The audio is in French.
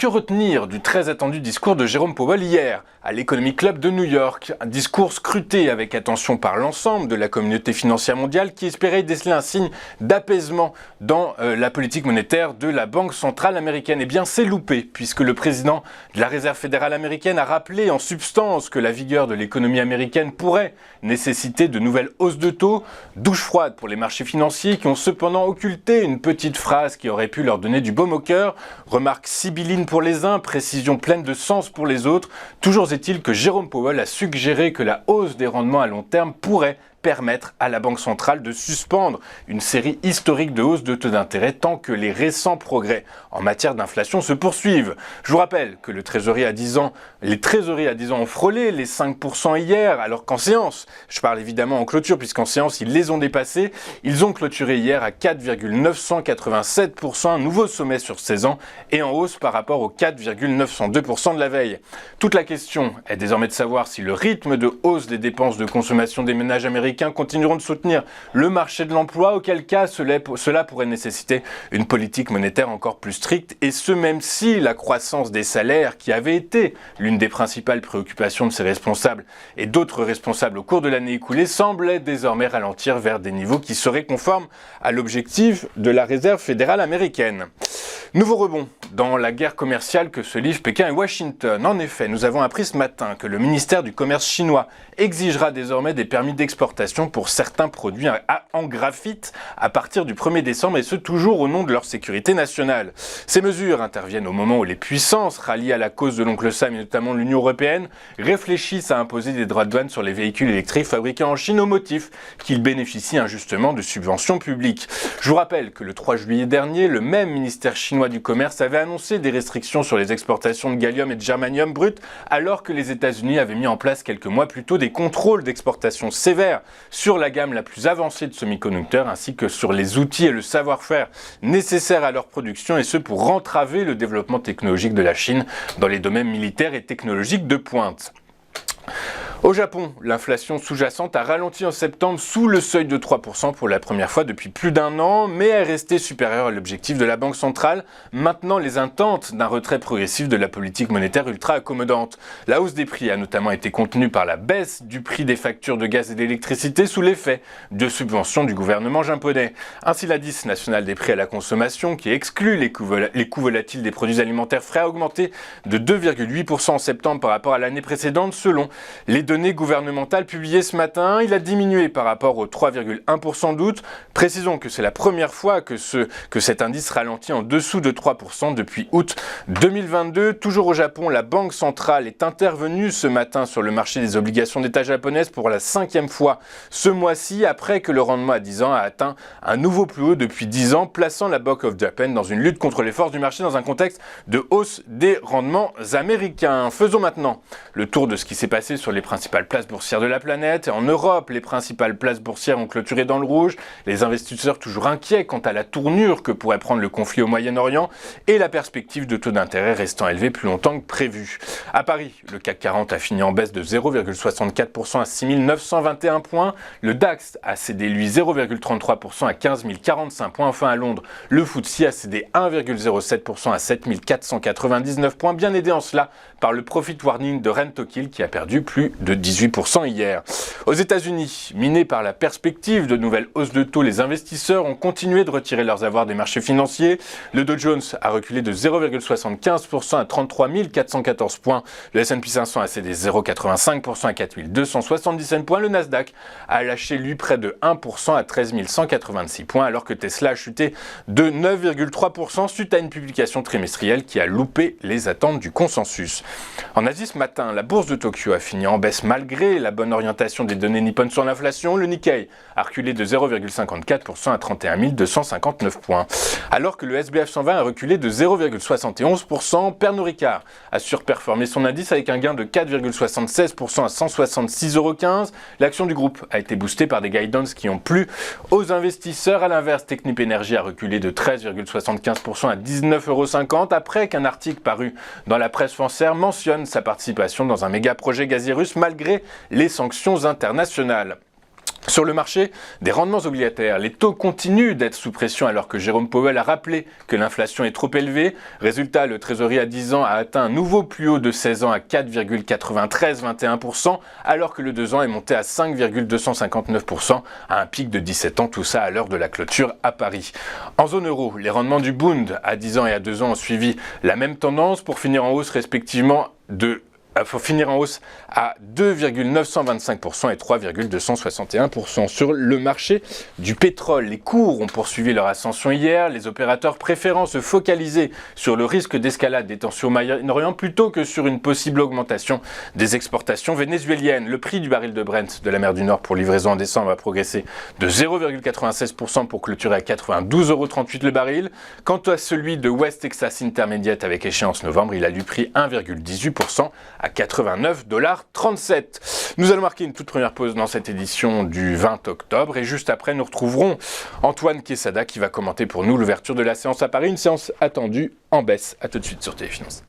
retenir du très attendu discours de Jérôme Powell hier à l'Economic Club de New York? Un discours scruté avec attention par l'ensemble de la communauté financière mondiale qui espérait déceler un signe d'apaisement dans la politique monétaire de la Banque centrale américaine. Eh bien, c'est loupé puisque le président de la Réserve fédérale américaine a rappelé en substance que la vigueur de l'économie américaine pourrait nécessiter de nouvelles hausses de taux. Douche froide pour les marchés financiers qui ont cependant occulté une petite phrase qui aurait pu leur donner du baume au cœur. Remarque sibylline pour les uns, précision pleine de sens pour les autres. Toujours est-il que Jérôme Powell a suggéré que la hausse des rendements à long terme pourrait permettre à la Banque centrale de suspendre une série historique de hausses de taux d'intérêt tant que les récents progrès en matière d'inflation se poursuivent. Je vous rappelle que les trésoriers à 10 ans ont frôlé les 5% hier, alors qu'en séance, je parle évidemment en clôture puisqu'en séance ils les ont dépassés, ils ont clôturé hier à 4,987%, un nouveau sommet sur 16 ans et en hausse par rapport aux 4,902% de la veille. Toute la question est désormais de savoir si le rythme de hausse des dépenses de consommation des ménages américains continueront de soutenir le marché de l'emploi, auquel cas cela pourrait nécessiter une politique monétaire encore plus stricte, et ce même si la croissance des salaires, qui avait été l'une des principales préoccupations de ces responsables et d'autres responsables au cours de l'année écoulée, semblait désormais ralentir vers des niveaux qui seraient conformes à l'objectif de la Réserve fédérale américaine. Nouveau rebond dans la guerre commerciale que se livrent Pékin et Washington. En effet, nous avons appris ce matin que le ministère du Commerce chinois exigera désormais des permis d'exportation pour certains produits en graphite à partir du 1er décembre, et ce toujours au nom de leur sécurité nationale. Ces mesures interviennent au moment où les puissances ralliées à la cause de l'oncle Sam et notamment l'Union européenne réfléchissent à imposer des droits de douane sur les véhicules électriques fabriqués en Chine au motif qu'ils bénéficient injustement de subventions publiques. Je vous rappelle que le 3 juillet dernier, le même ministère chinois du commerce avait annoncé des restrictions sur les exportations de gallium et de germanium brut, alors que les États-Unis avaient mis en place quelques mois plus tôt des contrôles d'exportation sévères sur la gamme la plus avancée de semi-conducteurs ainsi que sur les outils et le savoir-faire nécessaires à leur production, et ce pour entraver le développement technologique de la Chine dans les domaines militaires et technologiques de pointe. Au Japon, l'inflation sous-jacente a ralenti en septembre sous le seuil de 3% pour la première fois depuis plus d'un an, mais est restée supérieure à l'objectif de la Banque centrale, maintenant les intentes d'un retrait progressif de la politique monétaire ultra accommodante. La hausse des prix a notamment été contenue par la baisse du prix des factures de gaz et d'électricité sous l'effet de subventions du gouvernement japonais. Ainsi, l'indice national des prix à la consommation, qui exclut les coûts volatiles des produits alimentaires frais, a augmenté de 2,8% en septembre par rapport à l'année précédente selon les données gouvernementales publiées ce matin. Il a diminué par rapport aux 3,1% d'août. Précisons que c'est la première fois que cet indice ralentit en dessous de 3% depuis août 2022. Toujours au Japon, la Banque centrale est intervenue ce matin sur le marché des obligations d'État japonaises pour la 5e fois ce mois-ci, après que le rendement à 10 ans a atteint un nouveau plus haut depuis 10 ans, plaçant la Bank of Japan dans une lutte contre les forces du marché dans un contexte de hausse des rendements américains. Faisons maintenant le tour de ce qui s'est passé sur les principales places boursières de la planète. En Europe, les principales places boursières ont clôturé dans le rouge, les investisseurs toujours inquiets quant à la tournure que pourrait prendre le conflit au Moyen-Orient et la perspective de taux d'intérêt restant élevé plus longtemps que prévu. À Paris, le CAC 40 a fini en baisse de 0,64% à 6 921 points, le DAX a cédé lui 0,33% à 15 045 points, enfin à Londres, le FTSE a cédé 1,07% à 7 499 points, bien aidé en cela par le profit warning de Rentokil qui a perdu plus de 18% hier. Aux États-Unis, minés par la perspective de nouvelles hausses de taux, les investisseurs ont continué de retirer leurs avoirs des marchés financiers. Le Dow Jones a reculé de 0,75% à 33 414 points. Le S&P 500 a cédé 0,85% à 4 277 points. Le Nasdaq a lâché lui près de 1% à 13 186 points, alors que Tesla a chuté de 9,3% suite à une publication trimestrielle qui a loupé les attentes du consensus. En Asie ce matin, la bourse de Tokyo a fini en baisse malgré la bonne orientation des données nippones sur l'inflation. Le Nikkei a reculé de 0,54% à 31 259 points. Alors que le SBF 120 a reculé de 0,71%, Pernod Ricard a surperformé son indice avec un gain de 4,76% à 166,15 €. L'action du groupe a été boostée par des guidance qui ont plu aux investisseurs. À l'inverse, Technip Energies a reculé de 13,75% à 19,50 € après qu'un article paru dans la presse française mentionne sa participation dans un méga projet gazier russe malgré les sanctions internationales. Sur le marché des rendements obligataires, les taux continuent d'être sous pression alors que Jérôme Powell a rappelé que l'inflation est trop élevée. Résultat, le Trésorier à 10 ans a atteint un nouveau plus haut de 16 ans à 4,9321%, alors que le 2 ans est monté à 5,259% à un pic de 17 ans, tout ça à l'heure de la clôture à Paris. En zone euro, les rendements du Bund à 10 ans et à 2 ans ont suivi la même tendance pour finir en hausse respectivement à 2,925% et 3,261%. Sur le marché du pétrole, les cours ont poursuivi leur ascension hier, les opérateurs préférant se focaliser sur le risque d'escalade des tensions au Moyen-Orient plutôt que sur une possible augmentation des exportations vénézuéliennes. Le prix du baril de Brent de la mer du Nord pour livraison en décembre a progressé de 0,96% pour clôturer à 92,38€ le baril. Quant à celui de West Texas Intermediate avec échéance novembre, il a lui pris 1,18% à 89,37$. Nous allons marquer une toute première pause dans cette édition du 20 octobre et juste après nous retrouverons Antoine Quesada qui va commenter pour nous l'ouverture de la séance à Paris, une séance attendue en baisse. A tout de suite sur Téléfinance.